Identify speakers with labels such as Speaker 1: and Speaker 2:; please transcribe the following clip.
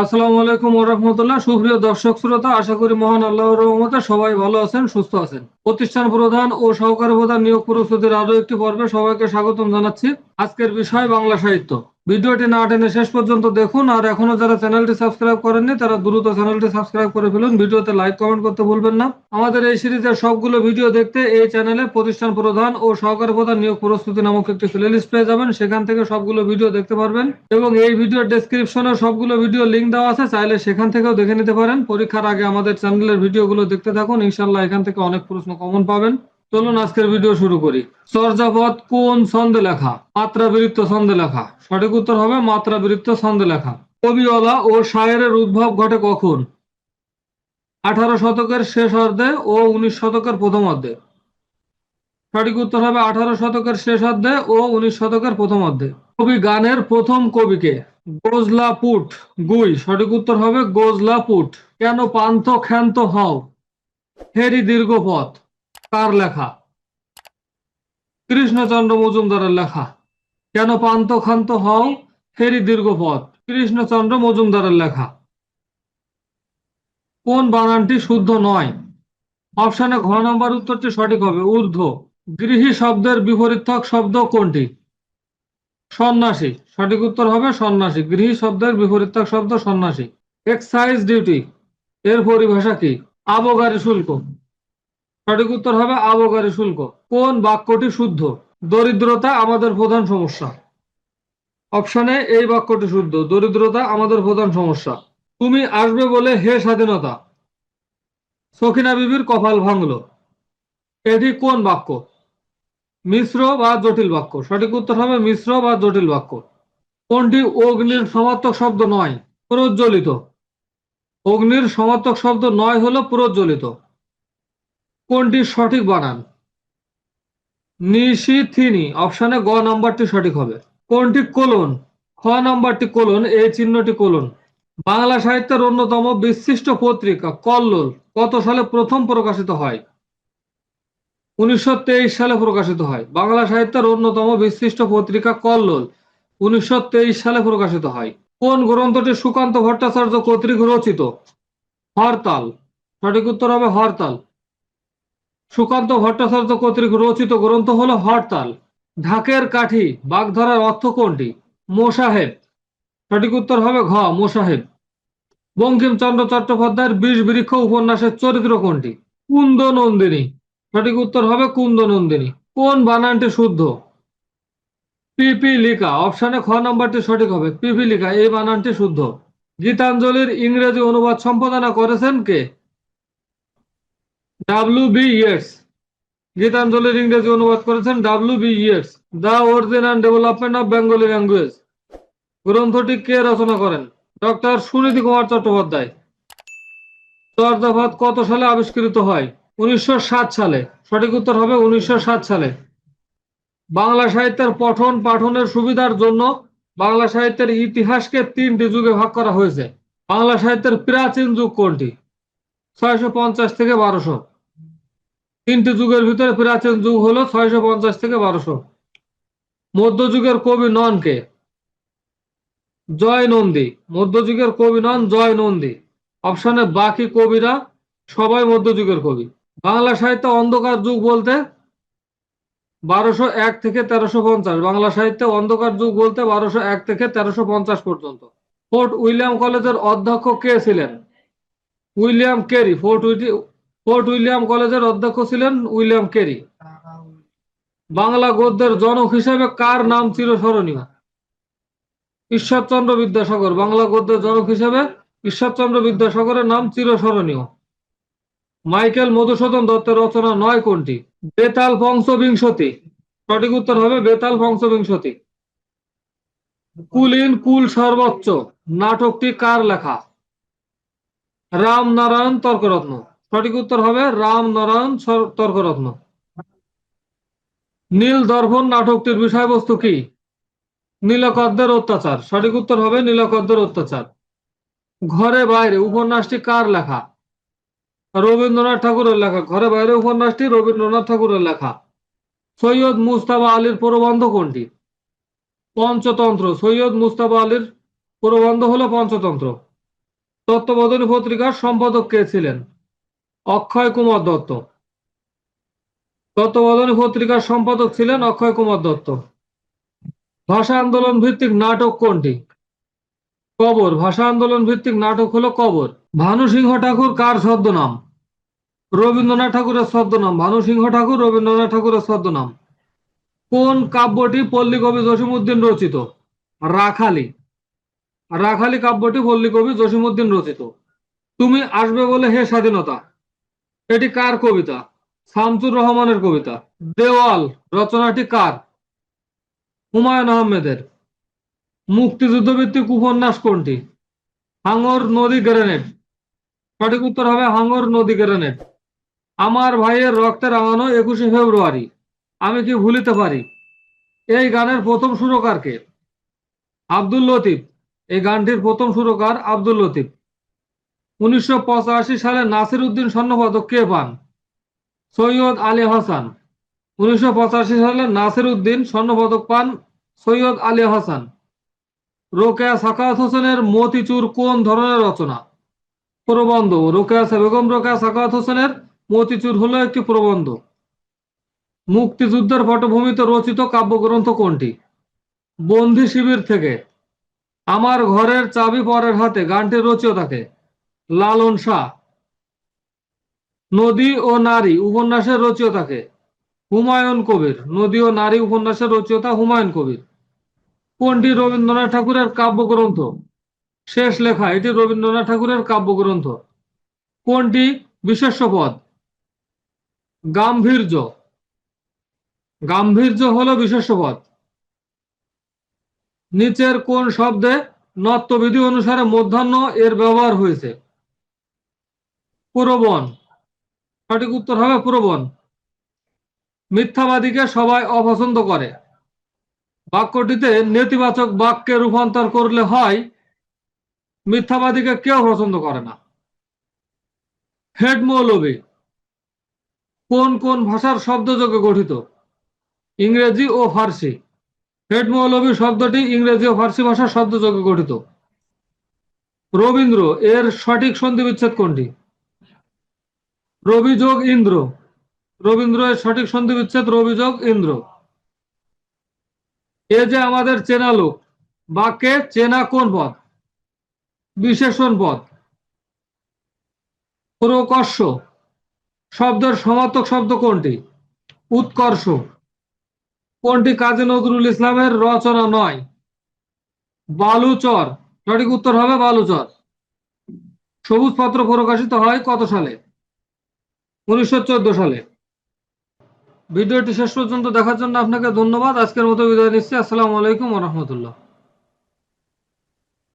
Speaker 1: আসসালামু আলাইকুম ওয়া রাহমাতুল্লাহ। সুপ্রিয় দর্শক শ্রোতা, আশা করি মহান আল্লাহর রহমতে সবাই ভালো আছেন, সুস্থ আছেন। প্রতিষ্ঠান প্রধান ও সহকারী প্রধান নিয়োগ প্রস্তুতির আরো একটি পর্বে সবাইকে স্বাগতম জানাচ্ছি। আজকের বিষয় বাংলা সাহিত্য। ভিডিওটি না টেনে শেষ পর্যন্ত দেখুন, আর এখনো যারা চ্যানেলটি সাবস্ক্রাইব করেননি তারা দ্রুত চ্যানেলটি সাবস্ক্রাইব করে ফেলুন। ভিডিওতে লাইক কমেন্ট করতে ভুলবেন না। আমাদের এই সিরিজের সবগুলো ভিডিও দেখতে এই চ্যানেলে প্রতিষ্ঠান প্রধান ও সহকারী প্রধান নিয়োগ প্রস্তুতি নামক একটি প্লেলিস্ট পেয়ে যাবেন, সেখান থেকে সবগুলো ভিডিও দেখতে পারবেন এবং এই ভিডিওর ডেসক্রিপশনে সবগুলো ভিডিও লিংক দেওয়া আছে, চাইলে সেখান থেকেও দেখে নিতে পারেন। পরীক্ষার আগে আমাদের চ্যানেলের ভিডিওগুলো দেখতে থাকুন, ইনশাল্লাহ এখান থেকে অনেক প্রশ্ন কমন পাবেন। চলুন আজকের ভিডিও শুরু করি। চর্যাপদ কোন ছন্দে লেখা? মাত্রাবৃত্ত ছন্দে লেখা। সঠিক উত্তর হবে মাত্রাবৃত্ত ছন্দে লেখা। কবিওয়ালা ও শায়েরের উদ্ভব ঘটে কখন? 18 শতকের শেষার্ধে ও 19 শতকের প্রথমার্ধে। সঠিক উত্তর হবে 18 শতকের শেষার্ধে ও 19 শতকের প্রথমার্ধে। কবি গানের প্রথম কবিকে? গোজলাপুট গুই। সঠিক উত্তর হবে গোজলাপুট। কেন পান্থ ক্ষান্ত হও হেরি দীর্ঘ পথ কার লেখা? কৃষ্ণচন্দ্র মজুমদারের লেখা। কেন পান্থ ক্ষান্ত হও হেরি দীর্ঘ পথ, কৃষ্ণচন্দ্র মজুমদারের লেখা। কোন বানানটি শুদ্ধ নয়? অপশনে ঘ নম্বর উত্তরটি সঠিক হবে ঊর্ধ্ব। গৃহী শব্দের বিপরীতক শব্দ কোনটি? সন্ন্যাসী। সঠিক উত্তর হবে সন্ন্যাসী। গৃহী শব্দের বিপরীতক শব্দ সন্ন্যাসী। এক্সাইজ ডিউটি এর পরিভাষা কি? আবগারি শুল্ক। সঠিক উত্তর হবে আবগারি শুল্ক। কোন বাক্যটি শুদ্ধ? দরিদ্রতা আমাদের প্রধান সমস্যা। অপশনে এই বাক্যটি শুদ্ধ, দরিদ্রতা আমাদের প্রধান সমস্যা। তুমি আসবে বলে হে স্বাধীনতা সখিনা বিবির কপাল ভাঙল, এটি কোন বাক্য? মিশ্র বা জটিল বাক্য। সঠিক উত্তর হবে মিশ্র বা জটিল বাক্য। কোনটি অগ্নির সমার্থক শব্দ নয়? প্রজ্বলিত। অগ্নির সমার্থক শব্দ নয় হলো প্রজ্বলিত। কোনটি সঠিক বানান? নিশিথিনি। অপশনে গ নাম্বারটি সঠিক হবে। কোনটি কোলন? খ নাম্বারটি কোলন, এই চিহ্নটি কোলন। বাংলা সাহিত্যের অন্যতম বিশিষ্ট পত্রিকা কল্লোল কত সালে প্রথম প্রকাশিত হয়? 1923 সালে প্রকাশিত হয়। বাংলা সাহিত্যের অন্যতম বিশিষ্ট পত্রিকা কল্লোল 1923 সালে প্রকাশিত হয়। কোন গ্রন্থটি সুকান্ত ভট্টাচার্য কর্তৃক রচিত? হরতাল। সঠিক উত্তর হবে হরতাল। সুকান্ত ভট্টাচার্য কর্তৃক রচিত গ্রন্থ হলো হরতাল। ঢাকের কাঠি বাগধারার অর্থ কোনটি? মোসাহেব। সঠিক উত্তর হবে ঘ মোসাহেব। বঙ্কিমচন্দ্র চট্টোপাধ্যায়ের বিষ বৃক্ষ উপন্যাসের চরিত্র কোনটি? কুন্দ নন্দিনী। সঠিক উত্তর হবে কুন্দ নন্দিনী। কোন বানানটি শুদ্ধ? পিপিলিকা। অপশনে খ নম্বরটি সঠিক হবে পিপিলিকা, এই বানানটি শুদ্ধ। গীতাঞ্জলির ইংরেজি অনুবাদ সম্পাদনা করেছেন কে? W.B. Yeats। গীতাঞ্জলির ইংরেজি অনুবাদ করেছেন W.B. Yeats। The origin and development of Bengali language গ্রন্থটি কে রচনা করেন? ডক্টর সুনীতি কুমার চট্টোপাধ্যায়। চর্যাপদ কত সালে আবিষ্কৃত হয়? 1907 সালে। সঠিক উত্তর হবে 1907 সালে। বাংলা সাহিত্যের পঠন পাঠনের সুবিধার জন্য বাংলা সাহিত্যের ইতিহাসকে 3টি যুগে ভাগ করা হয়েছে। বাংলা সাহিত্যের প্রাচীন যুগ কোনটি? 650 থেকে 1200। 3টি যুগের ভিতরে প্রাচীন যুগ হলো 650 থেকে 1200। মধ্যযুগের কবি নন কে? জয় নন্দী। মধ্যযুগের কবি নন জয় নন্দী। অপশনে বাকি কবিরা সবাই মধ্যযুগের কবি। বাংলা সাহিত্যে অন্ধকার যুগ বলতে 1201 থেকে 1350। বাংলা সাহিত্যে অন্ধকার যুগ বলতে 1201 থেকে 1350 পর্যন্ত। ফোর্ট উইলিয়াম কলেজের অধ্যক্ষ কে ছিলেন? William Carey. ফোর্ট উইলিয়াম কলেজের অধ্যক্ষ ছিলেন উইলিয়াম কেরি। বাংলা গদ্যের জনক হিসেবে কার নাম চিরস্মরণীয়? ঈশ্বরচন্দ্র বিদ্যাসাগর। বাংলা গদ্যের জনক হিসেবে ঈশ্বরচন্দ্র বিদ্যাসাগরের নাম চিরস্মরণীয়। মাইকেল মধুসূদন দত্তের রচনা নয় কোনটি? বেতাল পঞ্চবিংশতি। সঠিক উত্তর হবে বেতাল পঞ্চবিংশতি। কুলীন কুল সর্বোচ্চ নাটকটি কার লেখা? রামনারায়ণ তর্করত্ন। সঠিক উত্তর হবে রামনারায়ণ তর্করত্ন। নীল দর্পণ নাটকটির বিষয়বস্তু কি? নীলকরদের অত্যাচার। সঠিক উত্তর হবে নীলকরদের অত্যাচার। ঘরে বাইরে উপন্যাসটি কার লেখা? রবীন্দ্রনাথ ঠাকুরের লেখা। ঘরে বাইরে উপন্যাসটি রবীন্দ্রনাথ ঠাকুরের লেখা। সৈয়দ মুজতবা আলীর প্রবন্ধ কোনটি? পঞ্চতন্ত্র। সৈয়দ মুজতবা আলীর প্রবন্ধ হলো পঞ্চতন্ত্র। তত্ত্ববোধিনী পত্রিকার সম্পাদক কে ছিলেন? অক্ষয় কুমার দত্ত। তত্ত্ববোধিনী পত্রিকার সম্পাদক ছিলেন অক্ষয় কুমার দত্ত। ভাষা আন্দোলন ভিত্তিক নাটক কোনটি? কবর। ভাষা আন্দোলন ভিত্তিক নাটক হলো কবর। ভানু সিংহ ঠাকুর কার ছদ্মনাম? রবীন্দ্রনাথ ঠাকুরের ছদ্মনাম। ভানু সিংহ ঠাকুর রবীন্দ্রনাথ ঠাকুরের ছদ্মনাম। কোন কাব্যটি পল্লীকবি জসীমউদ্দীন রচিত? রাখালি। রাখালি কাব্যটি পল্লীকবি জসীমউদ্দীন রচিত। তুমি আসবে বলে হে স্বাধীনতা, এটি কার কবিতা? শামসুর রহমানের কবিতা। দেওয়াল রচনাটি কার? হুমায়ুন আহমেদের। মুক্তিযুদ্ধ ভিত্তিক উপন্যাস কোনটি? হাঙর নদী গ্রেনেড। সঠিক উত্তর হবে হাঙর নদী গ্রেনেড। আমার ভাইয়ের রক্তে রাঙানো 21শে ফেব্রুয়ারি আমি কি ভুলিতে পারি, এই গানের প্রথম সুরকার কে? আব্দুল লতিফ। এই গানটির প্রথম সুরকার আব্দুল লতিফ। 1985 সালে নাসির উদ্দিন স্বর্ণপদক কে পান? সৈয়দ আলী হাসান। 1985 সালে নাসির উদ্দিন স্বর্ণপদক পান সৈয়দ আলী হাসান। রোকেয়া সাখাওয়াত হোসেনের মতিচুর কোন ধরনের রচনা? প্রবন্ধ। বেগম রোকেয়া সাখাওয়াত হোসেনের মতিচুর হলো একটি প্রবন্ধ। মুক্তিযুদ্ধের পটভূমিতে রচিত কাব্যগ্রন্থ কোনটি? বন্দি শিবির থেকে। আমার ঘরের চাবি পরের হাতে গানটির রচয়িতা কে? লালন শাহ। নদী ও নারী উপন্যাসের রচয়িতা কে? হুমায়ুন কবির। নদী ও নারী উপন্যাসের রচয়িতা হুমায়ুন কবির। কোনটি রবীন্দ্রনাথ ঠাকুরের কাব্যগ্রন্থ? শেষ লেখা। এটি রবীন্দ্রনাথ ঠাকুরের কাব্যগ্রন্থ। কোনটি বিশেষ্য পদ? গাম্ভীর্য। গাম্ভীর্য হলো বিশেষ্য পদ। নিচের কোন শব্দে নত্যবিধি অনুসারে মধ্যাহ্ন এর ব্যবহার হয়েছে? প্রবণ। সঠিক উত্তর হবে প্রবণ। মিথ্যাবাদীকে সবাই অপছন্দ করে বাক্যটিতে নেতিবাচক বাক্যে রূপান্তর করলে হয় মিথ্যাবাদীকে কেউ পছন্দ করে না। হেড মৌলবী কোন কোন ভাষার শব্দযোগে গঠিত? ইংরেজি ও ফার্সি। হেড মৌলবী শব্দটি ইংরেজি ও ফার্সি ভাষার শব্দযোগে গঠিত। রবীন্দ্র এর সঠিক সন্ধি বিচ্ছেদ কোনটি? রবি যোগ ইন্দ্র। রবীন্দ্র এর সঠিক সন্ধি বিচ্ছেদ রবি যোগ ইন্দ্র। এ যে আমাদের চেনা লোক বাক্যে চেনা কোন পদ? বিশেষণ পদ। প্রকর্ষ শব্দের সমার্থক শব্দ কোনটি? উৎকর্ষ। কোনটি কাজী নজরুল ইসলামের রচনা নয়? বালুচর। সঠিক উত্তর হবে বালুচর। সবুজ পত্র প্রকাশিত হয় কত সালে? 1914 সালে। ভিডিওটি শেষ পর্যন্ত দেখার জন্য আপনাকে ধন্যবাদ। আজকের মতো বিদায় নিচ্ছি। আসসালামু আলাইকুম ওয়া রাহমাতুল্লাহ।